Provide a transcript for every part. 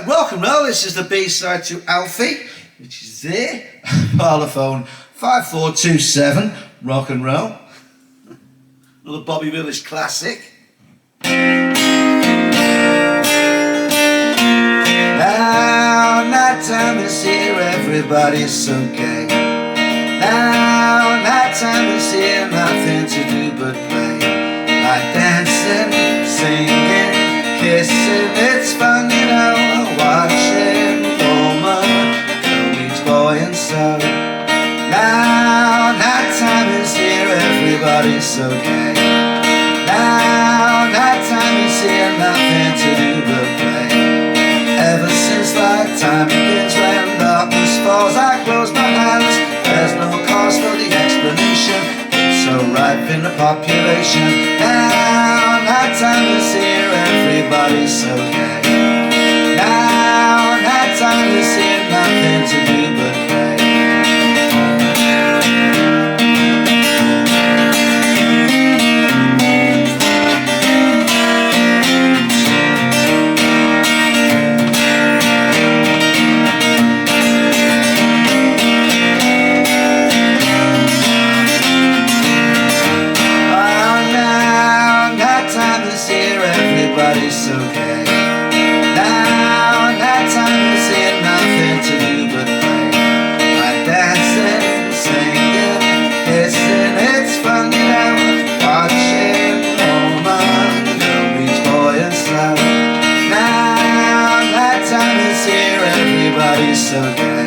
Rock and roll. This is the B-side to Alfie, which is there. Parlophone 5427, rock and roll. Another Bobby Willis classic. Now night time is here, everybody's okay. Now night time is here, nothing to do but play. Like dancing, singing, kissing, it's fun, you know. Watching woman, girl meets boy and so. Now night time is here, everybody's okay. Now night time is here, nothing to do but play. Ever since like time begins, when darkness falls, I close my eyes. There's no cause for the explanation, it's so ripe in the population. Now night time is here, everybody's okay. Now night time is here, nothing to do but play. Everybody's okay. Now night time is here, nothing to do but play. Like dancing, singing, kissing, it's fun, you know. Watching woman, girl meets boy and so. Now night time is here, everybody's okay.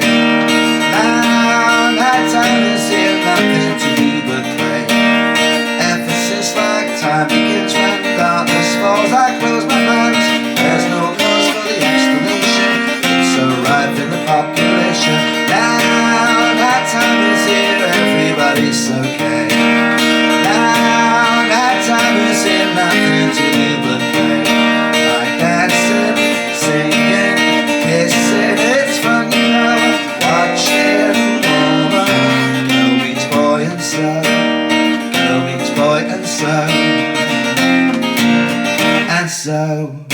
Now night time is here, nothing to do but play. Ever since like time begins, when darkness falls, I close my eyes. There's no cause for the explanation, it's so ripe in the population. Now night time is here, everybody's okay. Now night time is here, nothing to do but play. Like dancing, singing, kissing, it's fun, you know. Watching woman, girl meets boy and so. Girl meets boy and so. So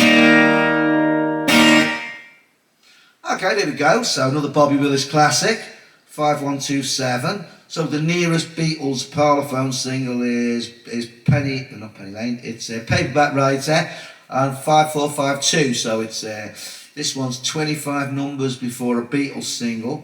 okay, there we go. So another Bobby Willis classic, 5127. So the nearest Beatles Parlophone single is not Penny Lane, it's Paperback Writer and 5452. So it's this one's 25 numbers before a Beatles single.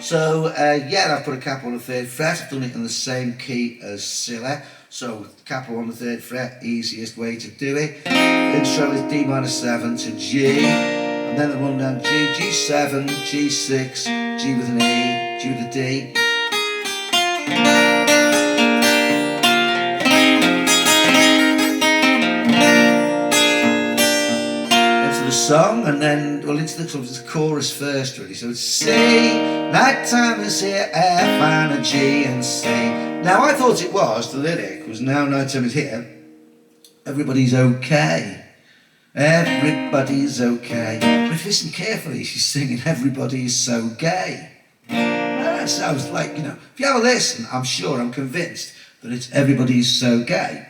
So yeah, I've put a capo on the 3rd fret. I've done it in the same key as Cilla. So capo on the 3rd fret, easiest way to do it. Intro is D minor 7 to G, and then the run down G, G7, G6, G with an E, G with a D. Song, and then into the chorus first, really. So it's C, nighttime is here, F minor, G and C. Now I thought it was, the lyric was now nighttime is here, everybody's okay. Everybody's okay. But if you listen carefully, she's singing everybody's so gay. That sounds like, you know, if you have a listen, I'm sure, I'm convinced that it's everybody's so gay.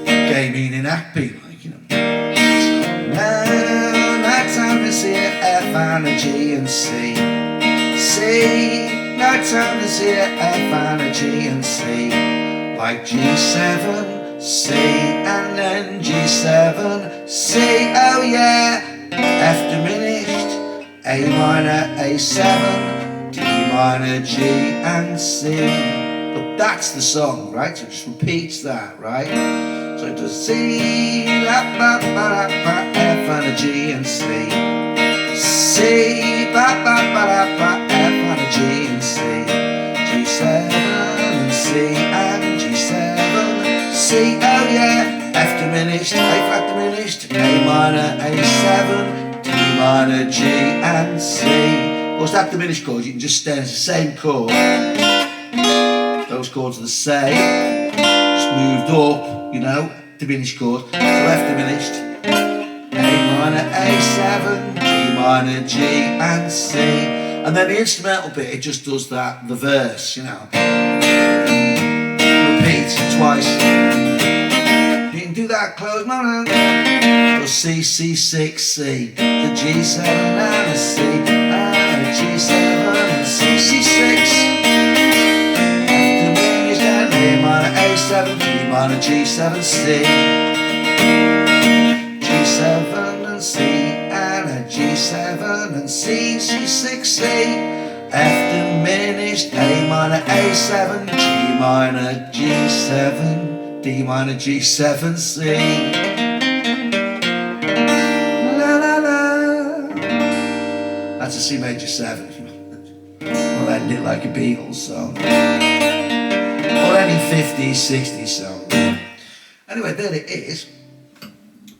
Gay meaning happy. Now nighttime is here, F minor, G and C. C, nighttime is here, F minor, G and C. Like G7, C and then G7, C, oh yeah. F diminished, A minor, A7, D minor, G and C. But that's the song, right? So it just repeats that, right? So it does C, la, ba, ba, ba, F and a G and C. C, ba, ba, ba, ba, F and a G and C. G7 and C and G7, C, oh yeah. F diminished, A flat diminished, A minor, A7, D minor, G and C. What's that diminished chord? You can just stay in the same chord. Those chords are the same, just moved up. You know, diminished chord. So F diminished, A minor, A7, G minor, G and C. And then the instrumental bit, it just does that, the verse, you know. Repeat beat twice. You can do that close man. Or C, C6C, the G7 and a C, and a G7 and C, C6. F diminished and A minor A7, G minor G7 C, G7 and C, and a G7 and C, C6C. F diminished, A minor A7, G minor G7, D minor G7 C. La la la. That's a C major 7. We'll end it like a Beatles song, or any 50s, 60s song. Anyway, there it is.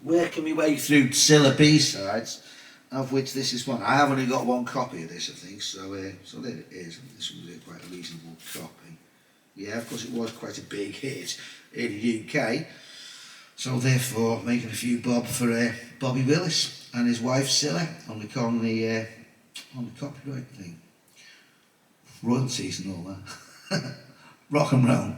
Working my way through Cilla B-sides, of which this is one. I have only got one copy of this, I think, so there it is. This was quite a reasonable copy. Yeah, of course it was quite a big hit in the UK, so therefore making a few bob for Bobby Willis and his wife Cilla on the copyright thing, royalties and all that. Rock and roll.